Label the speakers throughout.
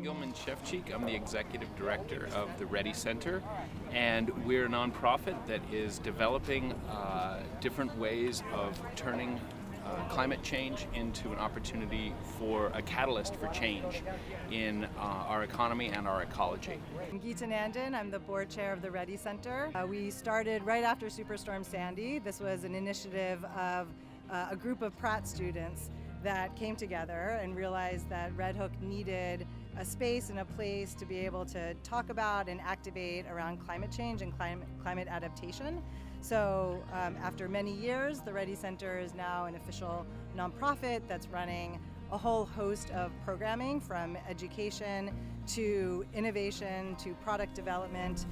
Speaker 1: Gilman-Shevchik. I'm the executive director of the RETI Center, and we're a nonprofit that is developing different ways of turning climate change into an opportunity for a catalyst for change in our economy and our ecology.
Speaker 2: I'm Geeta Nandan. I'm the board chair of the RETI Center. We started right after Superstorm Sandy. This was an initiative of a group of Pratt students that came together and realized that Red Hook needed a space and a place to be able to talk about and activate around climate change and climate adaptation. So after many years, the RETI Center is now an official nonprofit that's running a whole host of programming, from education to innovation to product development.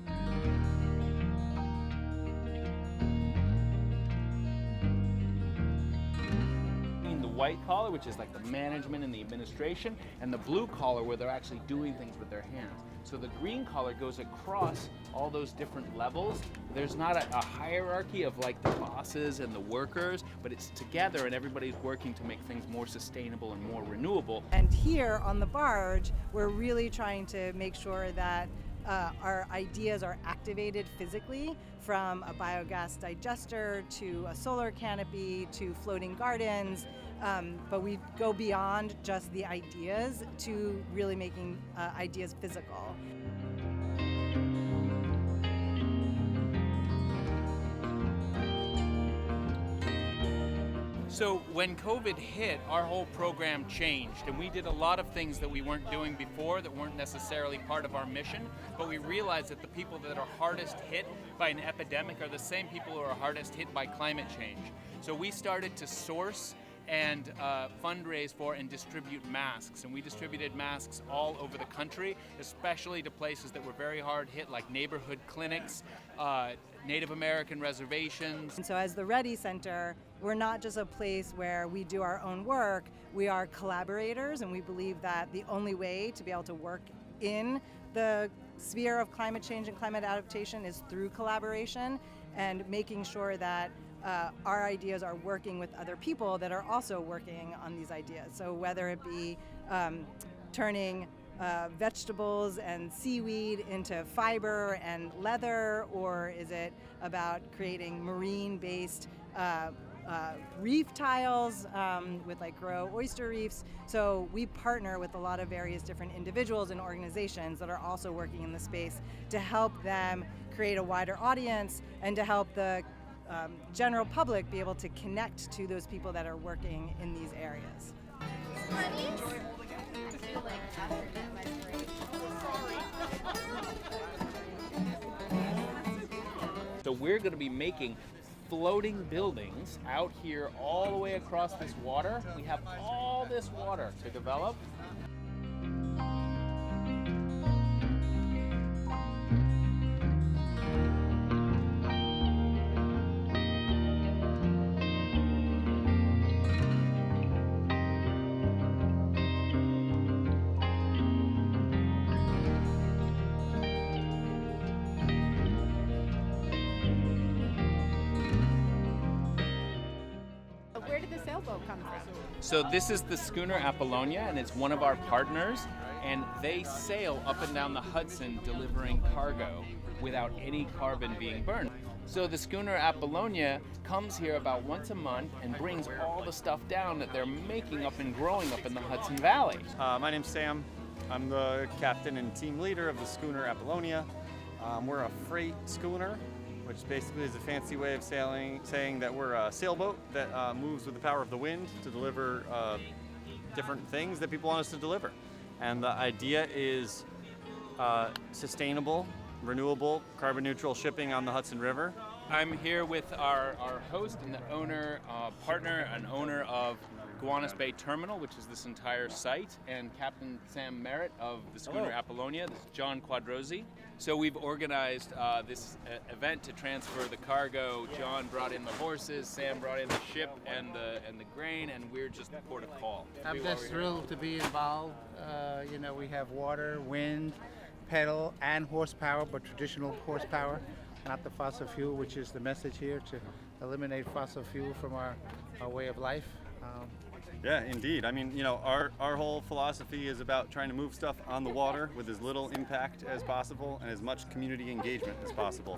Speaker 1: The white collar, which is like the management and the administration, and the blue collar where they're actually doing things with their hands. So the green collar goes across all those different levels. There's not a hierarchy of like the bosses and the workers, but it's together and everybody's working to make things more sustainable and more renewable.
Speaker 2: And here on the barge, we're really trying to make sure that our ideas are activated physically, from a biogas digester to a solar canopy to floating gardens, but we go beyond just the ideas to really making ideas physical.
Speaker 1: So when COVID hit, our whole program changed, and we did a lot of things that we weren't doing before that weren't necessarily part of our mission, but we realized that the people that are hardest hit by an epidemic are the same people who are hardest hit by climate change. So we started to source and fundraise for and distribute masks. And we distributed masks all over the country, especially to places that were very hard hit, like neighborhood clinics, Native American reservations.
Speaker 2: And so as the RETI Center, we're not just a place where we do our own work, we are collaborators, and we believe that the only way to be able to work in the sphere of climate change and climate adaptation is through collaboration and making sure that our ideas are working with other people that are also working on these ideas. So whether it be turning vegetables and seaweed into fiber and leather, or is it about creating marine-based reef tiles with like grow oyster reefs. So we partner with a lot of various different individuals and organizations that are also working in the space to help them create a wider audience and to help the general public be able to connect to those people that are working in these areas.
Speaker 1: So we're going to be making floating buildings out here all the way across this water. We have all this water to develop.
Speaker 3: Where did the sailboat come from?
Speaker 1: So this is the schooner Apollonia, and it's one of our partners, and they sail up and down the Hudson delivering cargo without any carbon being burned. So the schooner Apollonia comes here about once a month and brings all the stuff down that they're making up and growing up in the Hudson Valley.
Speaker 4: My name's Sam. I'm the captain and team leader of the schooner Apollonia. We're a freight schooner, which basically is a fancy way of saying that we're a sailboat that moves with the power of the wind to deliver different things that people want us to deliver. And the idea is sustainable, renewable, carbon neutral shipping on the Hudson River.
Speaker 1: I'm here with our host and the owner, partner and owner of Gowanus Bay Terminal, which is this entire site, and Captain Sam Merritt of the schooner Apollonia. This is John Quadrosi. So we've organized this event to transfer the cargo. John brought in the horses, Sam brought in the ship and the grain, and we're just the port of call.
Speaker 5: I'm just thrilled to be involved. We have water, wind, pedal, and horsepower, but traditional horsepower, not the fossil fuel, which is the message here, to eliminate fossil fuel from our way of life.
Speaker 4: Yeah, indeed. I mean, you know, our whole philosophy is about trying to move stuff on the water with as little impact as possible and as much community engagement as possible.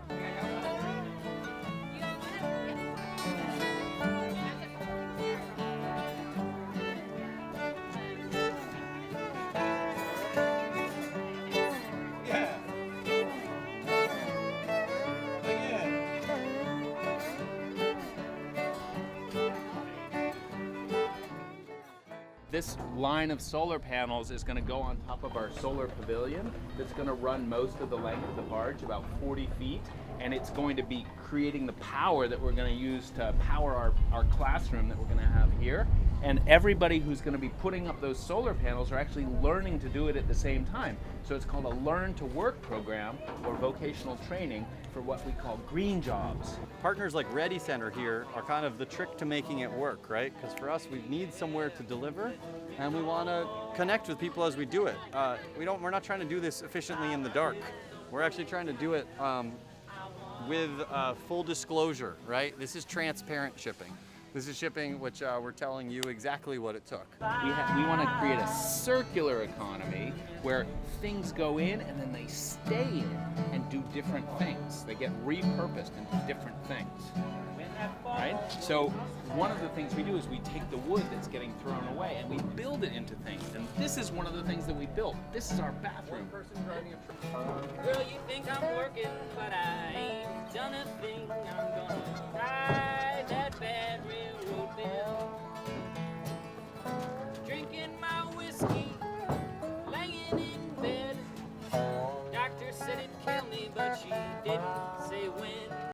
Speaker 1: This line of solar panels is going to go on top of our solar pavilion that's going to run most of the length of the barge, about 40 feet, and it's going to be creating the power that we're going to use to power our classroom that we're going to have here. And everybody who's going to be putting up those solar panels are actually learning to do it at the same time. So it's called a Learn to Work program, or vocational training for what we call green jobs.
Speaker 4: Partners like RETI Center here are kind of the trick to making it work, right? Because for us, we need somewhere to deliver, and we want to connect with people as we do it. We're not trying to do this efficiently in the dark. We're actually trying to do it with full disclosure, right? This is transparent shipping. This is shipping which we're telling you exactly what it took.
Speaker 1: We want to create a circular economy where things go in and then they stay in and do different things. They get repurposed into different things. Right? So one of the things we do is we take the wood that's getting thrown away and we build it into things. And this is one of the things that we built. This is our bathroom.
Speaker 6: Girl, you think I'm working, but I ain't done a thing. I'm gonna ride that bad railroad bill. Drinking my whiskey, laying in bed. Doctor said it'd kill me, but she didn't say when.